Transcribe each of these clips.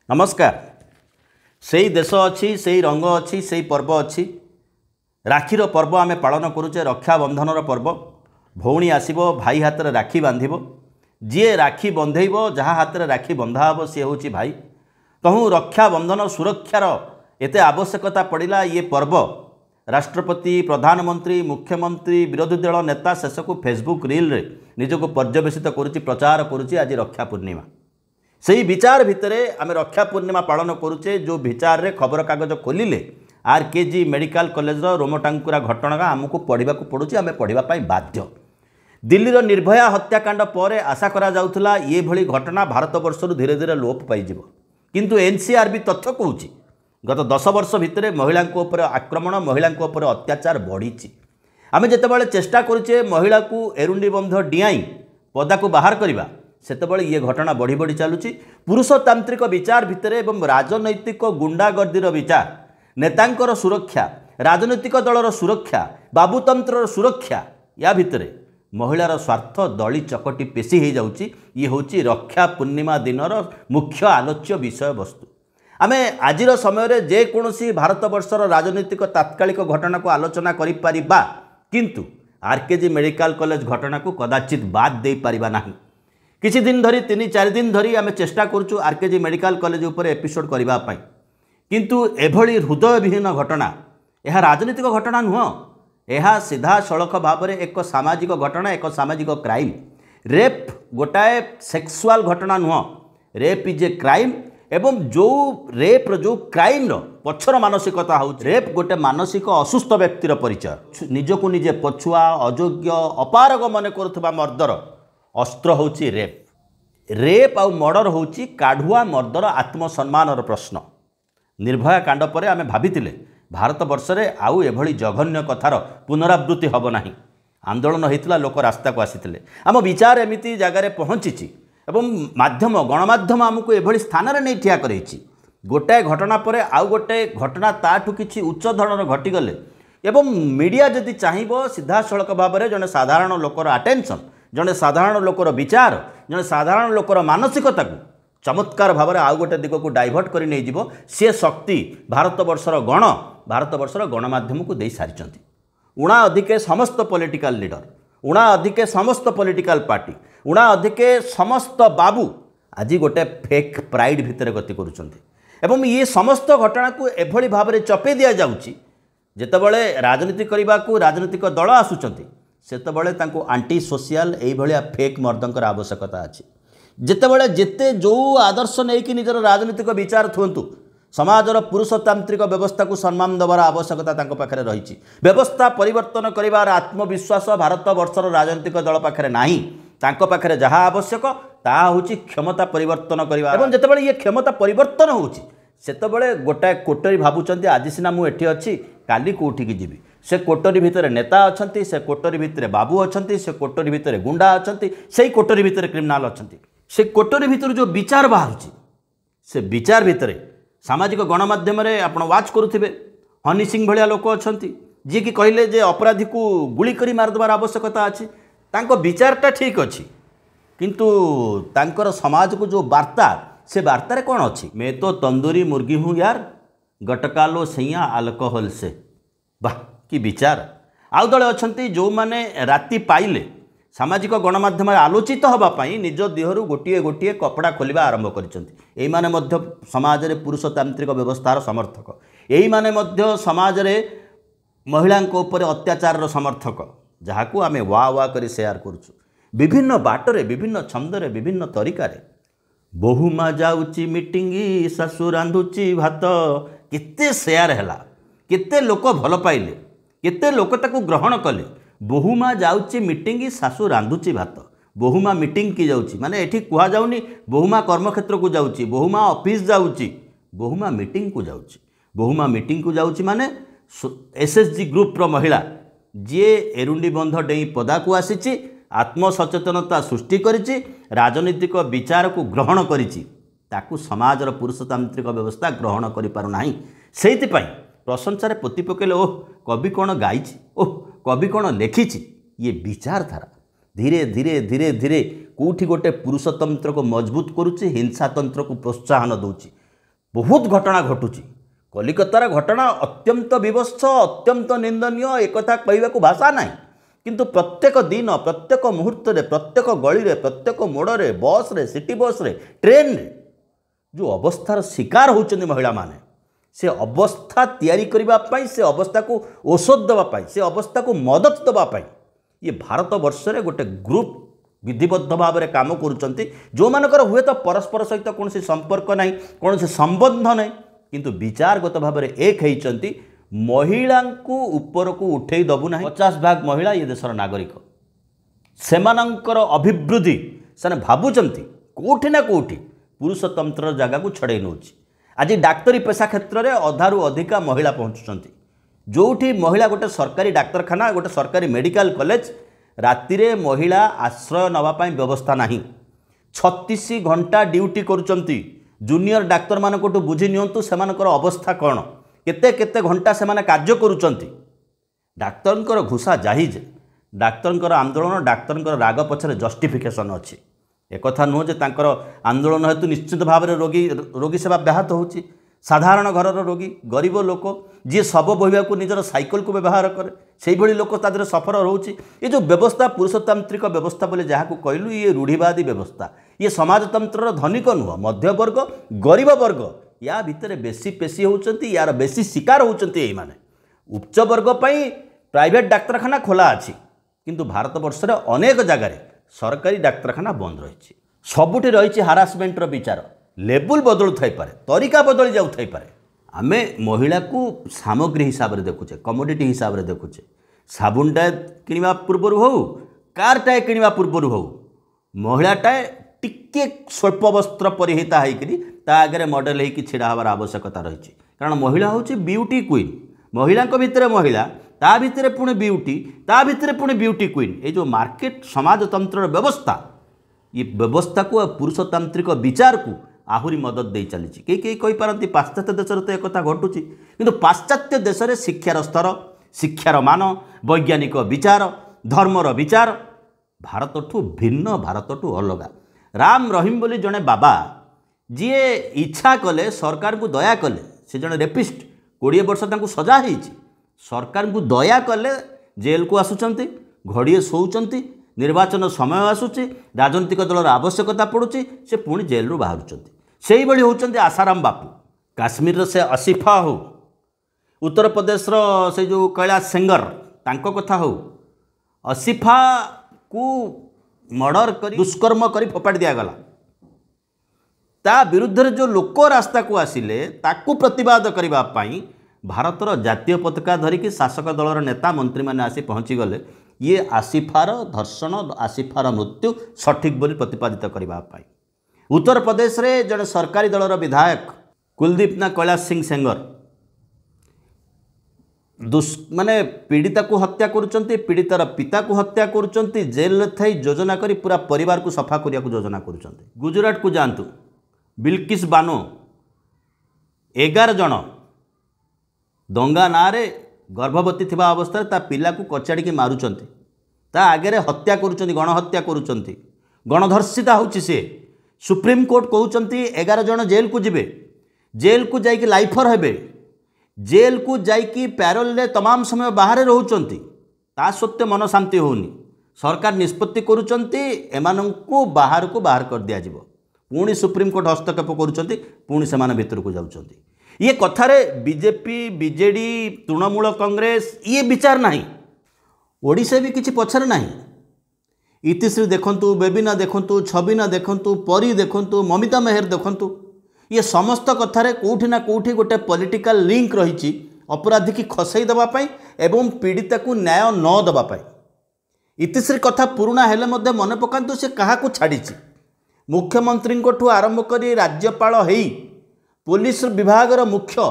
नमस्कार। सेई देश अच्छी से रंग अच्छी से पर्व अच्छी राखीर पर्व आम पालन करुचे। रक्षाबंधन पर्व भौणी आसब भाई हाथ में राखी बांध जी राखी बंधेब जहाँ हाथ में राखी बंधा हे सी हूँ भाई। कहूँ रक्षाबंधन सुरक्षार एते आवश्यकता पड़ा। ये पर्व राष्ट्रपति प्रधानमंत्री मुख्यमंत्री विरोधी दल नेता शेष को फेसबुक रील रे निजक पर्यवेसित करुच्ची प्रचार करुच्ची। आज रक्षा पूर्णिमा से विचार भितर आम रक्षा पूर्णिमा पालन करुचे। जो विचार रे खबर कागज खोलिले आरकेजी मेडिकल कॉलेज रोमटांकुरा घटना आमको पढ़ा पड़ुची। आम पढ़ाई बाध्य। दिल्लीर निर्भया हत्याकांड पर आशा करा जाउथला ये भली घटना भारत वर्षर धीरे धीरे लोप पाइजिव, किंतु एनसीआरबी तथ्य कहूँ गत 10 वर्ष भितर महिला आक्रमण महिला अत्याचार बढ़ी। आम जितेबाला चेष्टा करुचे महिला को एरुंडी बंध डियाई पदा को बाहर करवा सेतबेले ये घटना बढ़ी बढ़ी चलुची। पुरुषतांत्रिक विचार भितर एवं राजनैतिक गुंडागर्दीर विचार नेतांकर सुरक्षा राजनैतिक दलर सुरक्षा बाबुतंत्र सुरक्षा या भितर महिलार स्वार्थ दली चकटी पेशी हो जाउची। ये होची रक्षा पूर्णिमा दिनर मुख्य आलोच्य विषय वस्तु। आमे आजिर समय जेकोसी भारत वर्षर राजनैतिक तात्कालिक घटना को आलोचना करिपारिबा, किंतु आरकेजी मेडिकल कॉलेज घटना को कदाचित बाद दे पारिबा नाही। किछि दिन धरी 3-4 दिन धरी आमे चेष्टा करूछु आरकेजी मेडिकल कॉलेज उपर एपिसोड करबा पई, किंतु एभली हृदय विहीन घटना यह राजनीतिक घटना नुह। यह सीधा सड़क भाव में एक सामाजिक घटना, एक सामाजिक क्राइम। रेप गोटाए सेक्सुआल घटना नुह। रेप इज ए क्राइम एवं जो रेप जो क्राइम पछर मानसिकता हो रेप गोटे मानसिक असुस्थ व्यक्तिर परिचय। निजको निजे पछुआ अयोग्य अपारग मन करुवा मर्दर अस्त्र होची रेप। रेप आउ मर्डर होची काढ़ुआ मर्दर आत्मसम्मान प्रश्न। निर्भया कांड पर आमे भाबितिले भारत वर्ष रे आउ एभली जघन्य कथार पुनरावृत्ति हब नाही। आंदोलन होइतिला, लोक रास्ता को आसीतिले। आम विचार एमिति जगार पहुँची एवं माध्यम गणमाध्यम आमको एभली स्थान रे नहीं ठिया करैछि। गोटाए घटना पर आउ गोटे घटना ताठू किछि उच्च धरणर घटिगले एवं मीडिया जदि चाहिबो सीधा सड़क भाव में जने साधारण लोकर अटेंशन, जने साधारण लोकर विचार, जने साधारण लोकर मानसिकता को चमत्कार भाव में आउ गोटे दिग को डाइभर्ट कर नहीं जीवो। सी शक्ति भारत वर्षर गणमाध्यम को दे सारी। उणा अधिके समस्त पॉलिटिकल लीडर, उणा अधिके समस्त पॉलिटिकल पार्टी, उणा अधिके समस्त बाबू आज गोटे फेक प्राइड भितर गति करुँच। ये समस्त घटना को एभली भाव में चपे दि जाउची। जेतेबेले राजनीति करने को राजनीतिक दल आसुचंती सेतेबेले तांको आंटी सोशियल एई भलिया फेक मर्दंकर आवश्यकता अछि। जेतेबेले जेते जो आदर्श नहीं कि निजर राजनीतिक विचार थुंतु समाजर पुरुषतांत्रिक व्यवस्था को सम्मान देवार आवश्यकता तांको पाखरे रहिछि। व्यवस्था परिवर्तन करिवार आत्मविश्वास भारत वर्षर राजनीतिक दल पाखरे नाही। तांको पाखरे जहाँ आवश्यक ता होछि क्षमता परिवर्तन करिवा। एवं जेतेबेले ये क्षमता परिवर्तन होछि सेतेबेले गोटाए कोटरी भाबुचंती आज सिना मु एठी अछि काली कोठिकी जीवी। से कोटरी भितर नेता अछंती, से कोटरी भितर बाबू अछंती, से कोटरी भितर गुंडा अछंती, से कोटरी भितर क्रिमिनाल अछंती। से कोटरी भितर जो विचार बाहरुछि से विचार भितर सामाजिक गणमाध्यम आपण वाच करुथिबे हनी सिंह भलिया लोक अछंती जी कि कहले जे अपराधी को गुली करी मार देवार आवश्यकता अछि। तांको विचारटा ठीक अछि, किंतु तांकर समाज को जो वार्ता से वार्तार कौन अच्छी। मैं तो तंदूरी मुर्गी हूँ यार, गटकालो सैया अल्कोहल से। वाह कि विचार। आउ दले अछंती जो माने राति पाइले सामाजिक गणमाध्यम आलोचित होगापाई निज देहरु गोटे गोटे कपड़ा खोलिबा आरंभ करिसंती। एई माने मध्य समाज रे पुरुषतांत्रिक व्यवस्थार समर्थक, एई माने मध्य समाज रे महिलांको ऊपर अत्याचार समर्थक, जहाकू आमे वा वा करी शेयर करूछु विभिन्न बाटरे विभिन्न छंदरे विभिन्न तरीकारे। बहुमा जाउची मीटिंग सासु रांधुची भात केते शेयर हैला, केते लोक भल पाइले, केते लोक ताकू ग्रहण कले। बहुमा जाउची मीटिंग सासु रांधुची भात। बहुमा मीटिंग की जाउची माने एठी कुहा जाउनी बहुमा कर्मक्षेत्र को जाउची, बहुमा ऑफिस जाउची, बहुमा मीटिंग को जाउची। बहुमा मीटिंग को जाउची माने एसएसजी ग्रुप रो महिला जे एरुंडी बंध डेई पदा को आसीची, आत्मसचेतनता सृष्टि करिछि, राजनीतिक विचार को ग्रहण करिछि, ताकू समाजर पुरुषतांत्रिक व्यवस्था ग्रहण करि पारु नाही। सेति पई प्रशंसा पोती पकेले ओह कवि कौन गाई, ओह कवि कौन लिखी। ये विचारधारा धीरे धीरे कौटी गोटे पुरुषतंत्र को मजबूत करुच्ची, हिंसातंत्र को प्रोत्साहन दौची। बहुत घटना घटुची कलिकतार घटना अत्यंत विभत्स अत्यंत निंदनीय एक कहवा को भाषा ना किंतु प्रत्येक दिन प्रत्येक मुहूर्त प्रत्येक गली प्रत्येक मोड़ बस रे सिटी बस रे ट्रेन रे जो अवस्थार शिकार होती महिला माने से अवस्था तैयारी करने से अवस्था को औषध देवाई से अवस्था को मदद देवाई ये भारत वर्ष रे गोटे ग्रुप विधिबद्ध भाव में काम करुँच जो मानकर हुए तो परस्पर सहित कौन संपर्क ना कौन संबंध ना किंतु विचारगत भाव में एक होती महिला को ऊपर को उठे दबू ना 50% महिला ये देशर नागरिक सेमानंकर अभिवृद्धि से भावुंट कोठी ना कोठी पुरुषतंत्र जगह को छड़े नौ आज डाक्तरी पेशा क्षेत्र में अधारू अधिका महिला पहुँचुंट जोठी महिला गोटे सरकारी डाक्तरखाना गोटे सरकारी मेडिकल कॉलेज रातिरे महिला आश्रय नवापाई व्यवस्था नहीं 36 घंटा ड्यूटी करुँच जूनियर डाक्तर मान बुझी नियंतु सेमानकर अवस्था कौन केते केते घंटा से कार्य करुँच डाक्तर घुषा जाहिजे डाक्तर आंदोलन डाक्तर राग पछरे जस्टिफिकेशन अच्छी एक नुह जे तांकर आंदोलन हेतु निश्चित भाव में रोगी सेवा व्याहत होची साधारण घर रोगी गरीब लोक जी शब बोहिबा को निजर साइकल को व्यवहार करे से भली लोक तादर सफर रोचे ये जो व्यवस्था पुरुषतांत्रिक व्यवस्था बोले जहाँ कहलु ये रूढ़िवादी व्यवस्था ये समाजतंत्र धनिक नुह मध्यवर्ग गरीब वर्ग या भितर बेसी पेशी होती यार बेसी शिकार होती ये उच्च वर्ग प्राइवेट डाक्तरखाना खोला अच्छी किंतु भारत वर्ष रे अनेक जगार सरकारी डाक्तरखाना बंद रही सबुठी रही हारासमेंटर विचार लेवल बदलू थाई पारे तरीका बदली जाऊ थाई पारे आमे महिला को सामग्री हिसाब से देखुचे कमोडिटी हिसाब से देखुचे साबुनटाए किणवा पूर्वर हो कारटाए किणवा पूर्वर हो महिलाटाए टिके स्वल्प वस्त्र परिहिता होकर आगे मॉडल होकर छिड़ा हबार आवश्यकता रही कारण महिला हूँ ब्यूटी क्वीन महिला भितर महिला ता भितर पुणी ब्यूटी ता भितर पुणी ब्यूटी क्वीन ये जो मार्केट समाजतंत्र व्यवस्था ये व्यवस्था को पुरुषतांत्रिक विचार को आहुरी मदद दे चली कई पारती पाश्चात्य देश तो एक घटुची किंतु पाश्चात्य देश में शिक्षार स्तर शिक्षार मान वैज्ञानिक विचार धर्मर विचार भारत ठू भिन्न भारत ठू अलग राम रहीम बोली जड़े बाबा जी इच्छा कले सरकार को दया कले से जड़े रेपिस्ट 20 वर्ष सजा हो सरकार को दया कले जेल को आसुंच घड़िए शोचंती निर्वाचन समय आसूची राजनीतिक दलर आवश्यकता पड़ुची से पुणी जेल रू बाहर से भली होती आसाराम बापू काश्मीर से आसिफा हो उत्तर प्रदेश से जो कैलाश सेंगर तांको कथा हो आसिफा को मर्डर कर दुष्कर्म कर फोपाड़ी दिगला ता विरुद्ध जो लोक रास्ता को आसिले ताकू प्रतिवाद करने भारतर जातीय पताका धरिकी शासक दलर नेता मंत्री मैंने आसी पहुँची गले ये आसिफार धर्षण आसिफार मृत्यु सठिक बोली प्रतिपादित करने उत्तर प्रदेश रे जड़े सरकारी दलर विधायक कुलदीप ना कैलाश सिंह सेंगर माने पीड़िता को हत्या करुचंती पीड़ितार पिता को हत्या करुचंती जेल थई योजना करी पूरा परिवार को सफा करिया को योजना करुचंती गुजरात को जातु बिल्किस बानो 11 जन दंगा नारे गर्भवती थिबा अवस्था ता पिला को कचाड़ी के मारुचंती ता आगे हत्या करुचंती गणहत्या करुचंती गणधर्षिता होची से सुप्रीम कोर्ट कहउचंती 11 जन जेल को जिबे जेल को जाइकी लाइफर हेबे जेल को जाइकी पैरोल ले तमाम समय बाहर रहउचंती ता सत्य मन शांति होनी सरकार निष्पत्ति करुचंती एमानंकु बाहर कर दिया जिवो पुणी सुप्रीम कोर्ट हस्तक्षेप करुचंती पुणी सेमान भीतर को जाउचंती ये कथारे बीजेपी बीजेडी तृणमूल कांग्रेस ये विचार नहीं ओडिशा भी किसी पछर नहीं इतिश्री देखंतु बेबिना देखंतु छबिना देखंतु परी देखंतु ममिता मेहर देखंतु ये समस्त कथारे कोठी ना कोठी गोटे पॉलिटिकल लिंक रही अपराधी की खसई देवाई एवं पीड़िता को न्याय न देवाई इतिश्री कथा पुराणा हेले मध्य मन पकांतु से क्या छाड़ी मुख्यमंत्री आरंभ कर राज्यपाल हो पुलिस विभाग मुख्य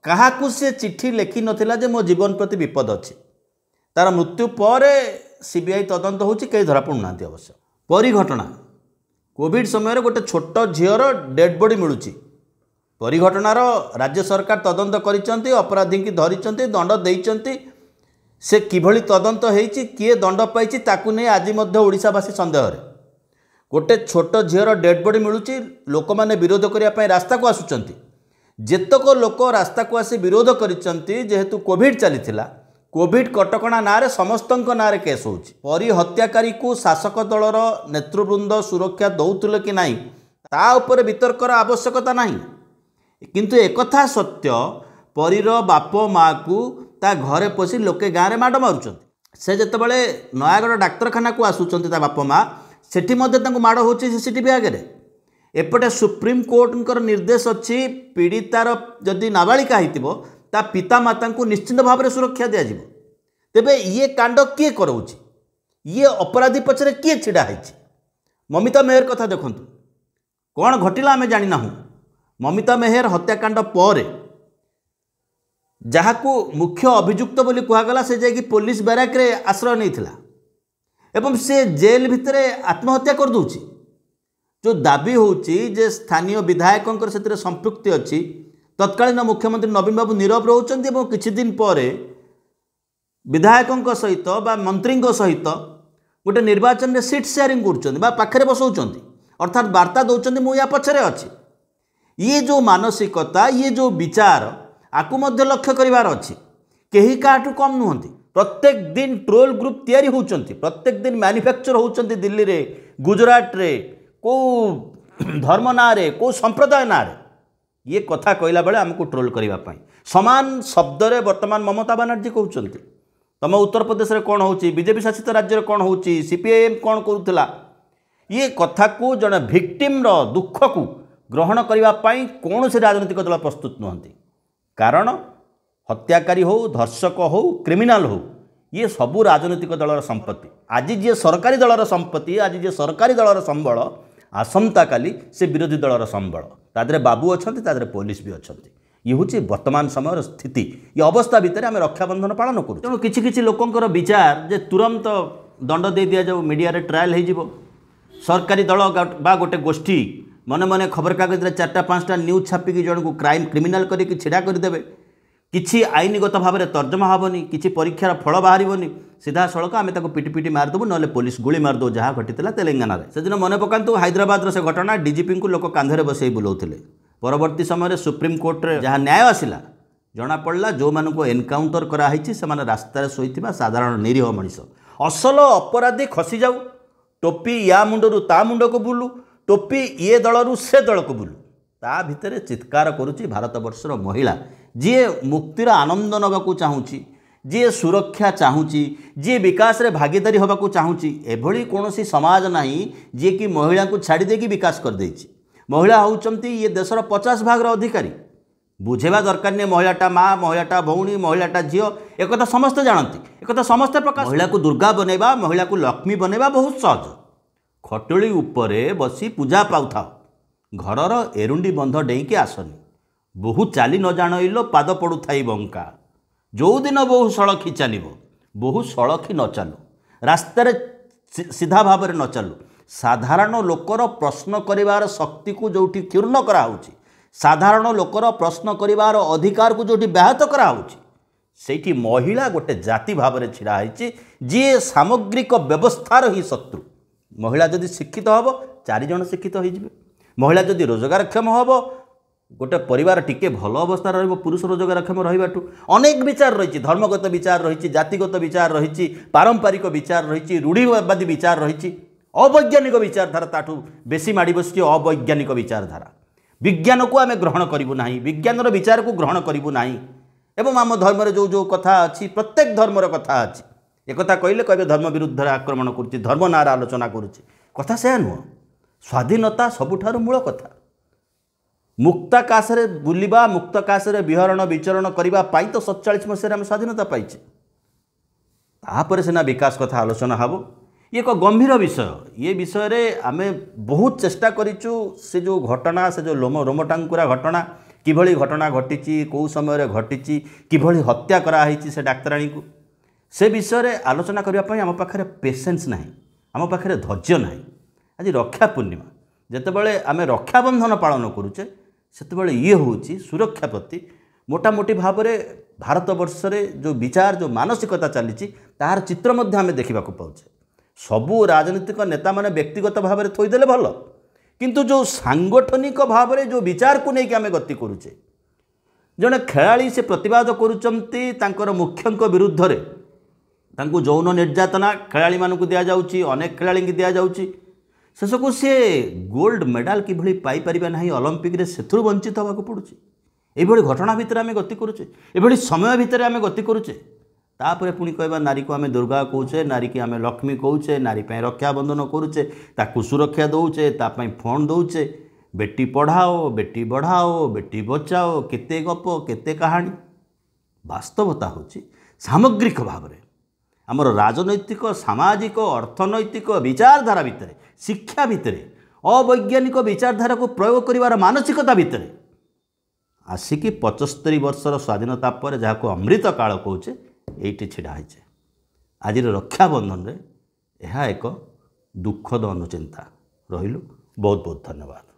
क्या से चिट्ठी लिखि नथिला जे मो जीवन प्रति विपद अच्छी तार मृत्यु पर सीबीआई तदंत होची कई धरा पड़ना अवश्य परी घटना कोविड समय गोटे छोट झीर डेड बॉडी मिलूची परी घटनार राज्य सरकार तदंत करिसेंती अपराधी की धरिसेंती दंड देइसेंती से किभली तदंत होईची किए दंड पाइची ताकू नहीं आज मध्य ओडिशावासी संदेह गोटे छोट झीर डेड बॉडी मिलूची लोक माने विरोध करने रास्ता को आसुचंती ଯେତକ ଲୋକ ରାସ୍ତାକୁ ଆସି ବିରୋଧ କରିଛନ୍ତି ଯେହେତୁ କୋଭିଡ ଚାଲିଥିଲା କୋଭିଡ କଟକଣା ନାଁରେ ସମସ୍ତଙ୍କ ନାଁରେ କେସ୍ ହେଉଛି। ପରୀ ହତ୍ୟାକାରୀକୁ ଶାସକ ଦଳର ନେତୃବୃନ୍ଦ ସୁରକ୍ଷା ଦେଉଥିଲେ କି ନାହିଁ ତା ଉପରେ ବିତର୍କର ଆବଶ୍ୟକତା ନାହିଁ। କିନ୍ତୁ ଏକଥା ସତ୍ୟ ପରୀର ବାପ ମାଆକୁ ତା ଘରେ ପଶି ଲୋକେ ଗାଁରେ ମାଡ଼ ମାରୁଛନ୍ତି। ସେ ଯେତେବେଳେ ନୟାଗଡ଼ ଡାକ୍ତରଖାନାକୁ ଆସୁଛନ୍ତି ତା ବାପ ମା ସେଠି ମଧ୍ୟ ତାଙ୍କୁ ମାଡ଼ ହେଉଛି ସିସିଟିଭି ଆଗରେ। एपटे सुप्रीमकोर्टर निर्देश अच्छी पीड़ितार जदि नाबालिका होइतिबो ता पितामाता को निश्चिंत भाव में सुरक्षा दिया जिवो। तेबे ये कांड किए कराउछि ये अपराधी पछरे किए छिड़ा है। ममिता मेहर कथा देखंतु कौन घटिला आमे जानि नाहु। ममिता मेहर हत्याकांड पर जहाकू मुख्य अभियुक्त बोली कहगला से जाकि पुलिस बैराक रे आश्रय नहीं एवं से जेल भितर आत्महत्या कर दूची। जो दाबी होची जे स्थानीय विधायकों से संपृक्ति अच्छी तत्कालीन मुख्यमंत्री नवीन बाबू नीरव रोचंती एवं किछि दिन पर विधायकों सहित बा मंत्री सहित गोटे निर्वाचन में सीट शेयरिंग कर पाखे बसौंट अर्थात वार्ता दौरान मु या पछरे अच्छी। ये जो मानसिकता ये जो विचार आकु मध्य लक्ष्य करिवार अच्छी केही काठू कम नुहंती। प्रत्येक दिन ट्रोल ग्रुप तैयारी होउचंती प्रत्येक दिन मैन्युफैक्चर होउचंती दिल्ली रे गुजरात रे को धर्म ना रे को संप्रदाय ना रे ये कथा कहला बेले हमको ट्रोल करबा पई समान शब्द रे वर्तमान ममता बनर्जी कहउचंती तम उत्तर प्रदेश रे कोन होउची बीजेपी शासित राज्य रे कोन होउची सीपीआईएम कोन करूथला ये कथा को जने विक्टिम रो दुख को ग्रहण करबा पई कोन से राजनीतिक दल प्रस्तुत नहंती। कारण हत्याकारी हो धर्षक हो क्रिमिनाल हो ये सबू राजनीतिक दलर संपत्ति। आज जी सरकारी दलर संपत्ति आज जी सरकारी दलर संबल आसंता काली से विरोधी दलर संबल तादरे बाबू अच्छे तादरे पुलिस भी अच्छा। ये हूँ वर्तमान समय स्थिति ये अवस्था भितर आम रक्षाबंधन पालन करूँ। तेणु किछि किछि लोकंकर विचार जे तुरंत दंड दे दिया जाऊ मीडिया रे ट्रायल हो सरकारी दल बा गोटे गोष्ठी मने मने खबर कागज रे 4-5टा न्यूज छापिकी जन को क्राइम क्रिमिनाल करके छिड़ा करदेवे किछि आईनगत भाव में तर्जमा हेनी किछि परीक्षार फल बाहर सीधा सड़क आम पिटी पिटी मारदेबू ना पुलिस गुली मारदेव जहाँ घटी तेलंगाना से दिन मन पकातु हैदराबाद से घटना डीजीपी को लोक कांधे बसई बुलाऊले परवर्ती समय सुप्रीमकोर्ट रे जहाँ न्याय आसला जना पड़ा जो मानू एनकाउंटर कराई से रास्तार शोता साधारण निरीह मनीष असल अपराधी खसी जाऊ टोपी या मुंडरू ता मुंड को बुलू टोपी ये दलरू से दल को बुलू ता भितर चित्कार करुच्ची भारतवर्षर महिला जी मुक्तिर आनंद नवाक चाहूँगी जी सुरक्षा चाहूँगी जी विकास रे भागीदारी होगा चाहूँगी एभली कौन समाज नहीं जी कि महिला को छाड़ी देकी विकास कर देछि। महिला होउचंती ये देशर 50 भागर अधिकारी बुझेबा दरकार नहीं महिलाटा माँ महिलाटा भौणी महिलाटा झील एक समस्ते जानती एक समस्ते प्रकाश। महिला को दुर्गा बनैबा महिला को लक्ष्मी बनैबा बहुत सहज। खटोली उपरे बसी पूजा पाउथाओ घरर एरुंडी बंध डेईकी आसनी बहु चाली न जाणइलो पाद पड़ू थाई बंका जो दिन बहु सड़खी चलो बहु सड़खी न चलू रास्तार सीधा भाव न चलू साधारण लोकर प्रश्न करिवार शक्ति को जोटी क्षुण्ण कराउछि साधारण लोकर प्रश्न करिवार अधिकार को जोटी व्याहत कराउछि सेठी महिला गोटे जाति भाव में छिड़ा होइछि जी सामग्रिक व्यवस्थार ही शत्रु। महिला जदि शिक्षित होब 4 जन शिक्षित हो महिला जदि रोजगारक्षम होब गोटे परिवार टिके भल अवस्था रहिबो पुरुष रोजगारक्षम रहिबाटू अनेक विचार रही धर्मगत विचार रही जातिगत विचार रही पारंपरिक विचार रही रूढ़िवादी विचार रही अवैज्ञानिक विचारधारा ताठू बेसी माड़ी बसी अवैज्ञानिक विचारधारा विज्ञान को आम ग्रहण करूँ ना विज्ञानर विचार को ग्रहण करूँ ना एवं आम धर्म जो जो कथा अच्छी प्रत्येक धर्मर कथा अच्छी एक कहले कहे धर्म विरुद्ध आक्रमण करुच्ची धर्म नार आलोचना करुच्ची कथा से नुह स्वाधीनता सबुठारु मूल कथा मुक्ताकाश रे बुलिबा मुक्ताकाश रे विहरण विचरण करबा पाई तो 47 मसीह स्वाधीनता पाइछे तापर सिना विकास कथा आलोचना हबो ये एक गंभीर विषय ये विषय रे आमे बहुत चेष्टा करिचु से जो घटना से जो रोमटांकुरा घटना किभली घटना घटी कौ समय घटी किभली हत्या कराई से डाक्तराणी को से विषय रे आलोचना करने आम पाखे पेसेंस ना आम पाखे धैर्य ना। आज रक्षा पूर्णिमा जितेबाला आम रक्षाबंधन पालन करुचे से ये हूँ सुरक्षा प्रति मोटामोटी भाव में भारतवर्ष जो विचार जो मानसिकता चली तार चित्र आम देखा पाचे सबू राजनीतिक नेता माने व्यक्तिगत भाव में थोदेले भल किंतु जो सांगठनिक भाव में जो विचार को लेकिन आम गति करुचे जड़े खेलाड़ी से प्रतिवाद करुँच मुख्य विरुद्ध रे तांकु यौन निर्यातना खेलाड़ी मानक दि जाउची अनेक खेलाड़ी की दि जाउची शेष को सी गोल्ड मेडाल किभली पाई परिबा नहीं ओलंपिक रे सेथुर वंचित होगा पड़ुची एभली घटना भितर आम गति करुचे एभली समय भितर आम गति करुचे तापर पुणी कहवा नारी को आम दुर्गा कौचे नारी की आम लक्ष्मी कौचे नारी पे रक्षा बंधन करुचे ताकू सुरक्षा दौचे तापाई फंड दौचे बेटी पढ़ाओ बेटी बढ़ाओ बेटी बचाओ केते गप केते कहानी वास्तवता होची सामग्रिक भाव में आमर राजनैतिक सामाजिक अर्थनैतिक विचारधारा भितर शिक्षा भितर अवैज्ञानिक विचारधारा को प्रयोग करिवार मानसिकता भितर आसिकी 75 वर्षर स्वाधीनता पर जहाँ अमृत काल कौचे ये छिड़ा है आज रक्षाबंधन रे यह एक दुखद अनुचिंता रहिलु बहुत बहुत धन्यवाद।